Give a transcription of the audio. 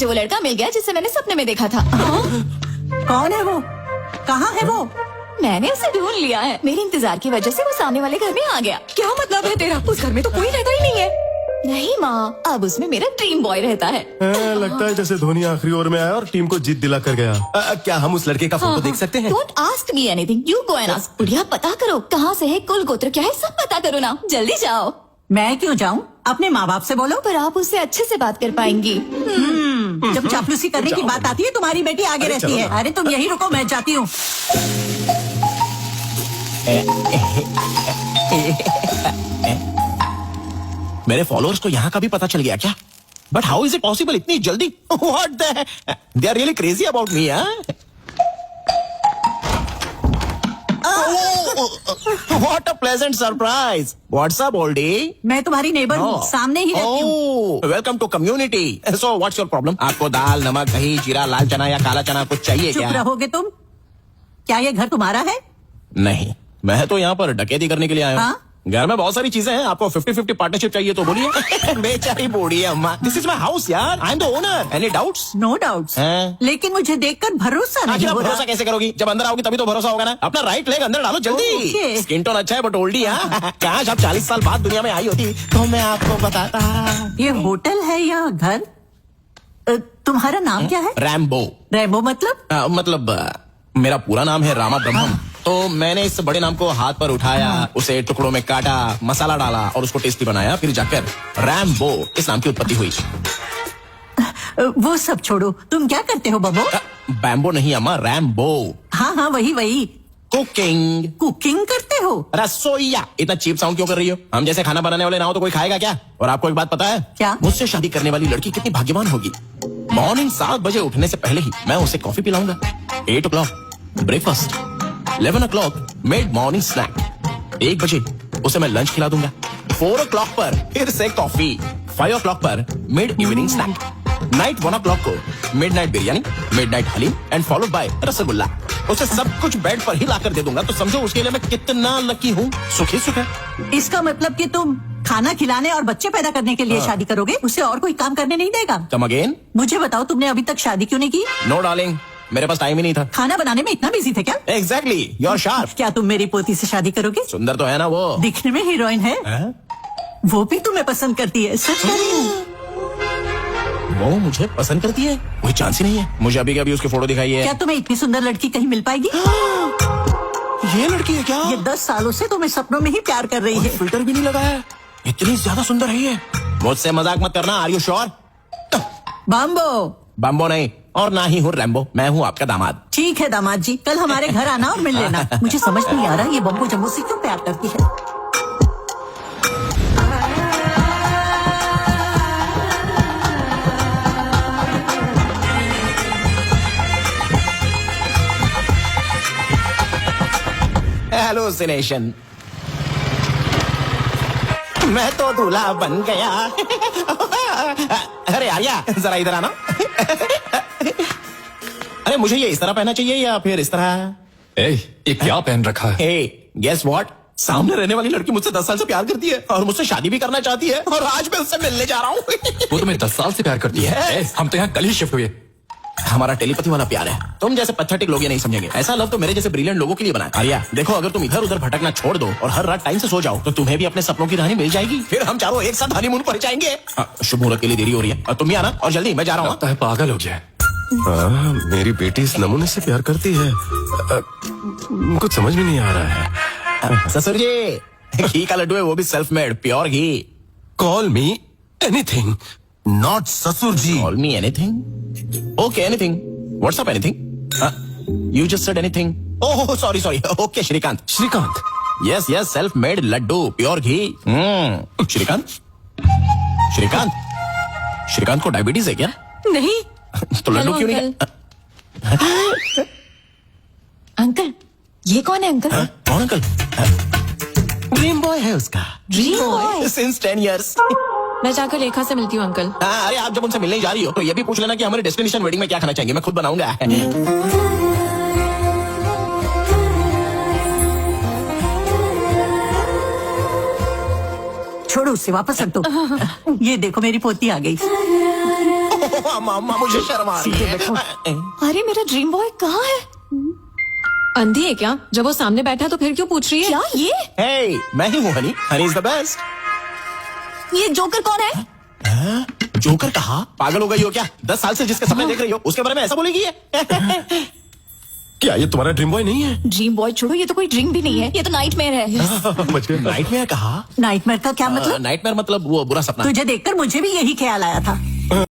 मुझे वो लड़का मिल गया जिसे मैंने सपने में देखा था। कौन है वो? कहाँ है वो? मैंने उसे ढूंढ लिया है। मेरे इंतजार की वजह से वो सामने वाले घर में आ गया। क्या मतलब है तेरा? उस घर में तो कोई रहता ही नहीं है। नहीं माँ, अब उसमें मेरा ड्रीम बॉय रहता है। लगता है जैसे धोनी आखिरी ओवर में आया और टीम को जीत दिला कर गया। क्या हम उस लड़के का फोटो देख सकते हैं? Don't ask me anything, you go and ask. बुढ़िया पता करो कहाँ से है, कुल गोत्र क्या है, सब पता करो ना, जल्दी जाओ। मैं क्यों जाऊँ? अपने माँ बाप से बोलो। पर आप उससे अच्छे से बात कर पाएंगी। जब चापलूसी करने की बात आती है तुम्हारी बेटी आगे रहती है। अरे तुम यही रुको, मैं जाती हूँ। मेरे फॉलोअर्स को यहाँ का भी पता चल गया क्या? But how is it possible इतनी जल्दी? What the they are really crazy about me. What a pleasant surprise! What's up, oldie? मैं तुम्हारी नेबर हूँ, सामने ही रहती हूँ। Welcome to community. So what's your problem? आपको दाल, नमक, दही, जीरा, लाल चना या काला चना कुछ चाहिए क्या? चुप रहोगे तुम? क्या ये घर तुम्हारा है? नहीं, मैं तो यहाँ पर डकैती करने के लिए आया हूँ। हाँ? घर में बहुत सारी चीजें हैं, आपको 50-50 पार्टनरशिप चाहिए तो बोलिए। बेचारी बूढ़ी है अम्मा। दिस इज माई हाउस यार, I am the owner. Any doubts? No doubts. हैं? लेकिन मुझे देखकर भरोसा नहीं हो भरोसा रहा। कैसे करोगी? जब अंदर आओगी तभी तो भरोसा होगा ना। अपना राइट लेग अंदर डालो जल्दी। Okay. स्किन टोन अच्छा है बट ओल्डी। काश आप 40 साल बाद दुनिया में आई होती तो मैं आपको बताता। ये होटल है या घर? तुम्हारा नाम क्या है? रैम्बो। रैम्बो मतलब? मेरा पूरा नाम है रामा ब्रह्मम। तो मैंने इस बड़े नाम को हाथ पर उठाया, उसे टुकड़ों में काटा, मसाला डाला और उसको टेस्टी बनाया, फिर जाकर रैम्बो इस नाम की उत्पत्ति हुई। वो सब छोड़ो, तुम क्या करते हो बबो? बैम्बो नहीं अम्मा, रैम्बो। हाँ वही। कुकिंग। कुकिंग करते हो? रसोईया। इतना चीप साउंड क्यों कर रही हो? हम जैसे खाना बनाने वाले ना हो तो कोई खाएगा क्या? और आपको एक बात पता है? क्या? मुझसे शादी करने वाली लड़की कितनी भाग्यवान होगी। मॉर्निंग 7 बजे उठने से पहले ही मैं उसे कॉफी पिलाऊंगा। 8 o'clock breakfast, 11 o'clock mid morning snack, 1 बजे उसे मैं लंच खिला दूंगा, 4 o'clock पर फिर से कॉफी, 5 o'clock पर mid evening snack, night 1 o'clock को midnight biryani, midnight haleem and followed by rasgulla. उसे सब कुछ बेड पर ही लाकर दे दूंगा। तो समझो उसके लिए मैं कितना लकी हूँ। सुखी सुख है। इसका मतलब कि तुम खाना खिलाने और बच्चे पैदा करने के लिए शादी करोगे? उसे और कोई काम करने नहीं देगा? Come again? मुझे बताओ, तुमने अभी तक शादी क्यों नहीं की? नो डार्लिंग, मेरे पास टाइम ही नहीं था। खाना बनाने में इतना बिजी थे क्या? Exactly, you are sharp. क्या तुम मेरी पोती से शादी करोगे? सुंदर तो है ना वो? दिखने में हीरोइन है। वो भी तुम्हें पसंद करती है, सच कह रही हूँ। वो मुझे पसंद करती है? कोई चांस ही नहीं है। मुझे अभी कभी उसकी फोटो दिखाई है। क्या तुम्हें इतनी सुंदर लड़की कहीं मिल पाएगी? ये लड़की है क्या? ये 10 सालों से तुम्हें सपनों में ही प्यार कर रही है। फिल्टर भी नहीं लगाया। इतनी ज्यादा सुंदर है ये। मुझसे मजाक मत करना। Are you sure? बाम्बो। बम्बो नहीं और ना ही हूँ रैम्बो। मैं हूँ आपका दामाद। ठीक है दामाद जी, कल हमारे घर आना और मिल लेना। मुझे समझ नहीं आ रहा ये बम्बो जम्बो से क्यों प्यार करती है। हेलुसिनेशन। मैं तो दूल्हा बन गया। अरे आर्या जरा इधर आना। अरे मुझे ये इस तरह पहनना चाहिए या फिर इस तरह? ये क्या पहन रखा है? हे गेस व्हाट? सामने रहने वाली लड़की मुझसे 10 साल से प्यार करती है और मुझसे शादी भी करना चाहती है और आज मैं उससे मिलने जा रहा हूँ। वो तुम्हें 10 साल से प्यार करती है? हम तो यहाँ कल ही शिफ्ट हुए। हमारा टेलीपैथी वाला प्यार है। तुम जैसे पथेटिक लोग ये नहीं समझेंगे। ऐसा लव तो मेरे जैसे ब्रिलियंट लोगों के लिए बना है। आर्या देखो, अगर तुम इधर उधर भटकना छोड़ दो और हर रात टाइम से सो जाओ तो तुम्हें भी अपने सपनों की रानी मिल जाएगी। फिर हम चारों एक साथ हनीमून पर जाएंगे। शुभ मुहूर्त के लिए देरी हो रही है। तुम भी आना और जल्दी, मैं जा रहा हूँ। लगता है पागल हो गया। मेरी बेटी इस नमूने से प्यार करती है। कुछ समझ में नहीं आ रहा है। ससुर जी, घी का लड्डू है, वो भी self made pure ghee. Call me anything, not ससुर जी। Call me anything? Okay, anything. What's up anything? You just said anything. Oh sorry. Okay Shrikant. Shrikant? Yes self made laddoo pure ghee. Shrikant Shrikant को डायबिटीज है क्या? नहीं। तो लड्डू क्यों नहीं? अंकल, ये कौन है अंकल? कौन अंकल? ड्रीम बॉय है उसका। Dream boy? Since 10 years। मैं जाकर रेखा से मिलती हूँ अंकल। अरे आप जब उनसे मिलने जा रही हो तो ये भी पूछ लेना कि हमारे डेस्टिनेशन वेडिंग में क्या खाना चाहेंगे। मैं खुद बनाऊंगा। छोड़ो उससे, वापस रख दो। ये देखो मेरी पोती आ गई। मामा मुझे शर्म आ रही है। अरे मेरा ड्रीम बॉय कहाँ है? अंधी है क्या? जब वो सामने बैठा तो फिर क्यों पूछ रही है? क्या ये? Hey, मैं ही हूँ Honey. Honey is the best. ये जोकर कौन है? जोकर कहा? पागल हो गई हो क्या? 10 साल से जिसके सपने देख रही हो उसके बारे में ऐसा बोलेगी है? क्या ये तुम्हारा ड्रीम बॉय नहीं है? ड्रीम बॉय छोड़ो, ये तो कोई ड्रीम भी नहीं है, ये तो नाइटमेयर है। बच गए। नाइटमेयर कहा? नाइटमेयर का क्या मतलब? नाइटमेयर मतलब वो बुरा सपना। तुझे देखकर मुझे भी यही ख्याल आया था।